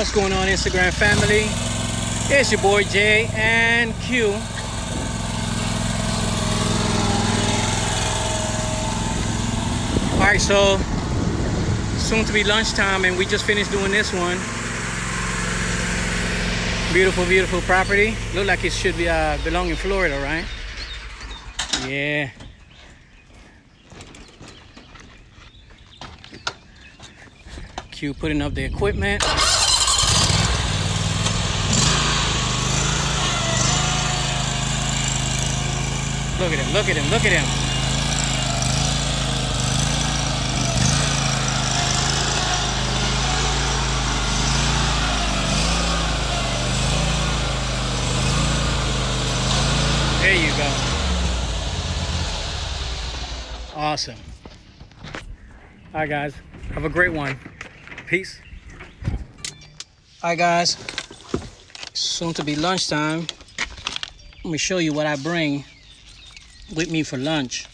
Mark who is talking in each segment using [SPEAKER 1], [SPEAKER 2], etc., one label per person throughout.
[SPEAKER 1] What's going on, Instagram family? It's your boy J and Q. Alright, so soon to be lunchtime and we just finished doing this one. Beautiful, beautiful property. Look like it should be belong in Florida, right? Yeah. Q putting up the equipment. Look at him, look at him, look at him. There you go. Awesome. All right, guys. Have a great one. Peace. All right, guys. Soon to be lunchtime. Let me show you what I bring with me for lunch.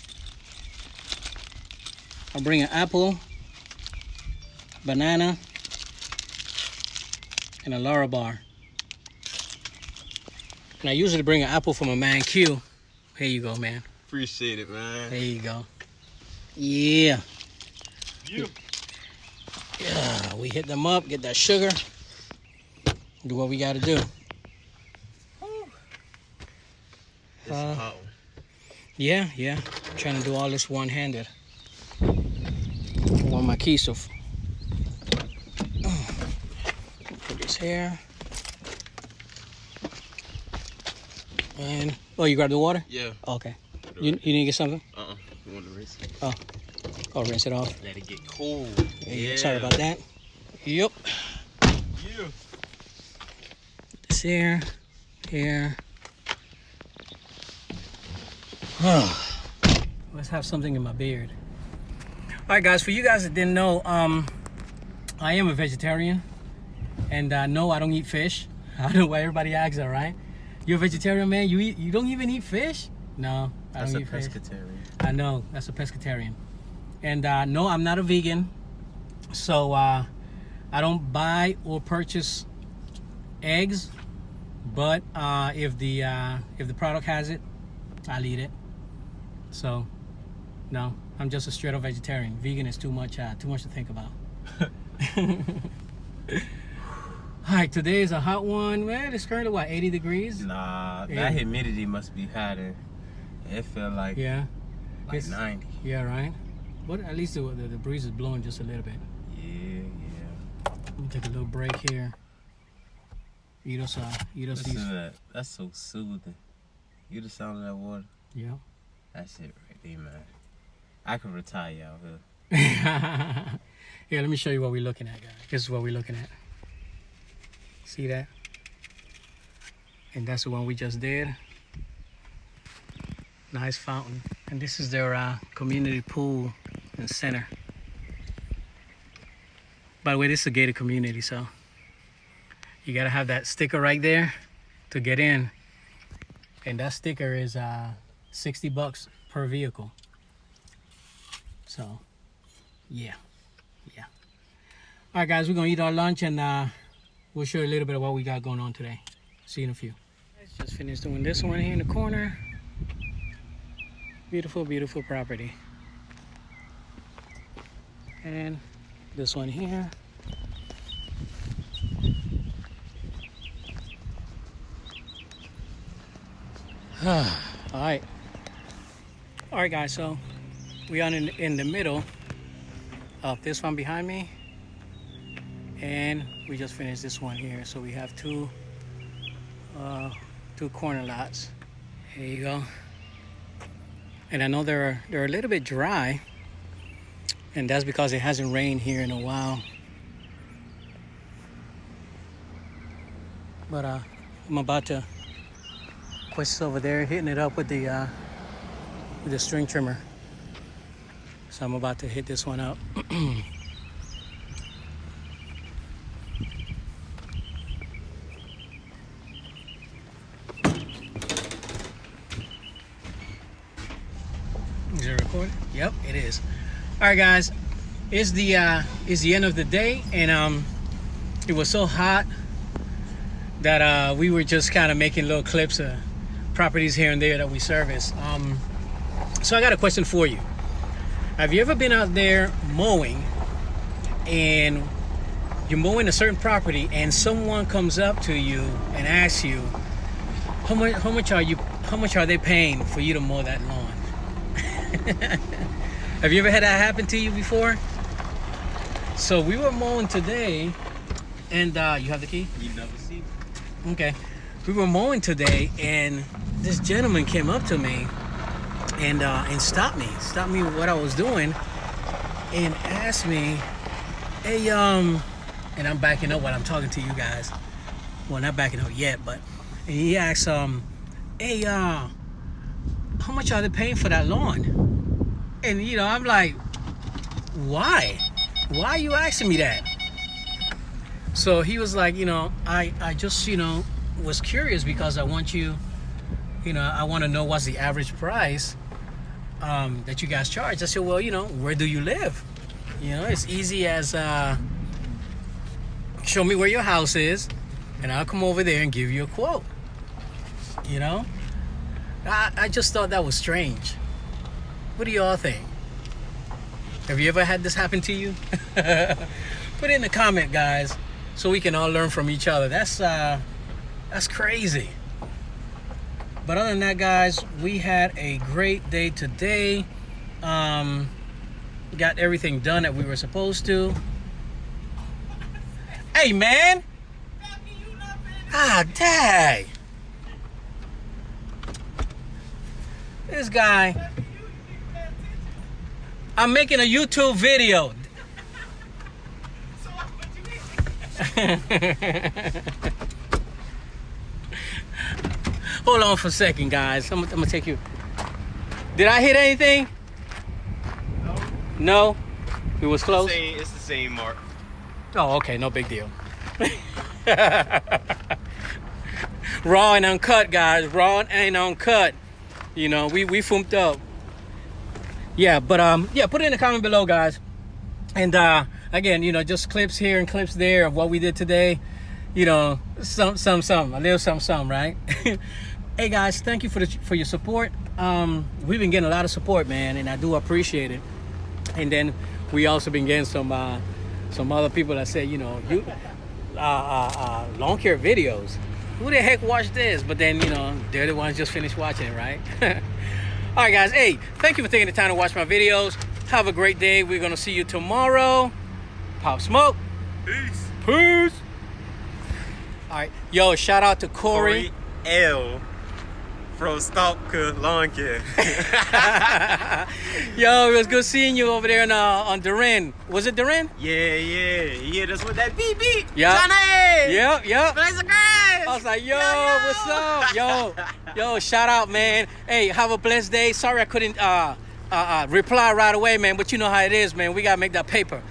[SPEAKER 1] I'll bring an apple, banana, and a Lara bar. And I usually bring an apple for my man Q. Here you go, man.
[SPEAKER 2] Appreciate it, man.
[SPEAKER 1] There you go. Yeah.
[SPEAKER 2] You.
[SPEAKER 1] Yeah, we hit them up, get that sugar, do what we gotta do.
[SPEAKER 2] It's a hot one.
[SPEAKER 1] Yeah. I'm trying to do all this one-handed. I want my keys to put this here. And oh, you grabbed the water?
[SPEAKER 2] Yeah.
[SPEAKER 1] Okay. You need to get something?
[SPEAKER 2] You want to rinse it?
[SPEAKER 1] Oh, rinse it off.
[SPEAKER 2] Let it get cold.
[SPEAKER 1] Yeah. Sorry about that. Yep.
[SPEAKER 2] Yeah.
[SPEAKER 1] This here. Let's have something in my beard. All right, guys. For you guys that didn't know, I am a vegetarian, and no, I don't eat fish. I don't know why everybody asks that, right? You're a vegetarian, man. You don't even eat fish? No, I don't eat fish.
[SPEAKER 2] That's a pescatarian.
[SPEAKER 1] I know, that's a pescatarian. And no, I'm not a vegan, so I don't buy or purchase eggs. But if the product has it, I'll eat it. So no, I'm just a straight up vegetarian. Vegan is too much to think about. All right, today is a hot one, man. It's currently what, 80 degrees?
[SPEAKER 2] Nah,
[SPEAKER 1] Yeah.
[SPEAKER 2] that humidity must be hotter. It felt like
[SPEAKER 1] It's
[SPEAKER 2] 90.
[SPEAKER 1] Yeah, right. But at least the breeze is blowing just a little bit.
[SPEAKER 2] Yeah.
[SPEAKER 1] Let me take a little break here. Eat us
[SPEAKER 2] Listen
[SPEAKER 1] these.
[SPEAKER 2] to that. That's so soothing. You the sound of that water.
[SPEAKER 1] Yeah.
[SPEAKER 2] That's it right there, man. I could retire out here.
[SPEAKER 1] Here, let me show you what we're looking at, guys. This is what we're looking at. See that? And that's the one we just did. Nice fountain. And this is their community pool in the center. By the way, this is a gated community, so you gotta have that sticker right there to get in. And that sticker is $60 per vehicle. So, yeah. All right, guys, we're gonna eat our lunch and we'll show you a little bit of what we got going on today. See you in a few. Just finished doing this one here in the corner. Beautiful, beautiful property. And this one here. All right, guys. So we are in the middle of this one behind me, and we just finished this one here. So we have two corner lots. Here you go. And I know they're a little bit dry, and that's because it hasn't rained here in a while. But I'm about to Quest over there hitting it up with the string trimmer. So I'm about to hit this one up. Is it recording? Yep, it is. All right, guys, it's the end of the day, and it was so hot that we were just kind of making little clips of properties here and there that we service. So I got a question for you. Have you ever been out there mowing and you're mowing a certain property and someone comes up to you and asks you, how much are they paying for you to mow that lawn? Have you ever had that happen to you before? So we were mowing today, and you have the key?
[SPEAKER 2] You never see.
[SPEAKER 1] Okay. We were mowing today, and this gentleman came up to me and stopped me what I was doing, and asked me, hey, and I'm backing up while I'm talking to you guys. Well, not backing up yet, but and he asked, hey, how much are they paying for that lawn? And you know, I'm like, why? Why are you asking me that? So he was like, you know, I just, you know, was curious because I want you, you know, I want to know what's the average price that you guys charge. I said, well, you know, where do you live? You know, it's easy as show me where your house is, and I'll come over there and give you a quote. You know, I just thought that was strange. What do y'all think? Have you ever had this happen to you? Put it in the comment, guys, so we can all learn from each other. That's crazy. But other than that, guys, we had a great day today. Got everything done that we were supposed to. Hey, man. Ah, dang. This guy. I'm making a YouTube video. Hold on for a second, guys. I'm gonna take you. Did I hit anything?
[SPEAKER 2] No.
[SPEAKER 1] No? It was close?
[SPEAKER 2] It's the same mark.
[SPEAKER 1] Oh, okay. No big deal. Raw and uncut, guys. Raw and uncut. You know, we fooped up. Yeah, but yeah, put it in the comment below, guys. And again, you know, just clips here and clips there of what we did today. You know, some, a little some, right? Hey guys, thank you for your support. We've been getting a lot of support, man, and I do appreciate it. And then we also been getting some other people that say, you know, you lawn care videos. Who the heck watched this? But then, you know, they're the ones just finished watching it, right? All right, guys. Hey, thank you for taking the time to watch my videos. Have a great day. We're gonna see you tomorrow. Pop smoke.
[SPEAKER 2] Peace.
[SPEAKER 1] Peace. All right, yo, shout out to Corey
[SPEAKER 2] L from Stalker Lawn Care.
[SPEAKER 1] Yo, it was good seeing you over there on Duran. Was it Duran?
[SPEAKER 2] Yeah, that's what that beep.
[SPEAKER 1] Yeah.
[SPEAKER 2] Johnny!
[SPEAKER 1] Yep.
[SPEAKER 2] Blaze of grass!
[SPEAKER 1] I was like, yo, what's up? Yo, shout out, man. Hey, have a blessed day. Sorry I couldn't reply right away, man, but you know how it is, man. We gotta make that paper.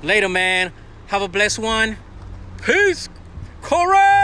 [SPEAKER 1] Later, man. Have a blessed one. Peace. Corey!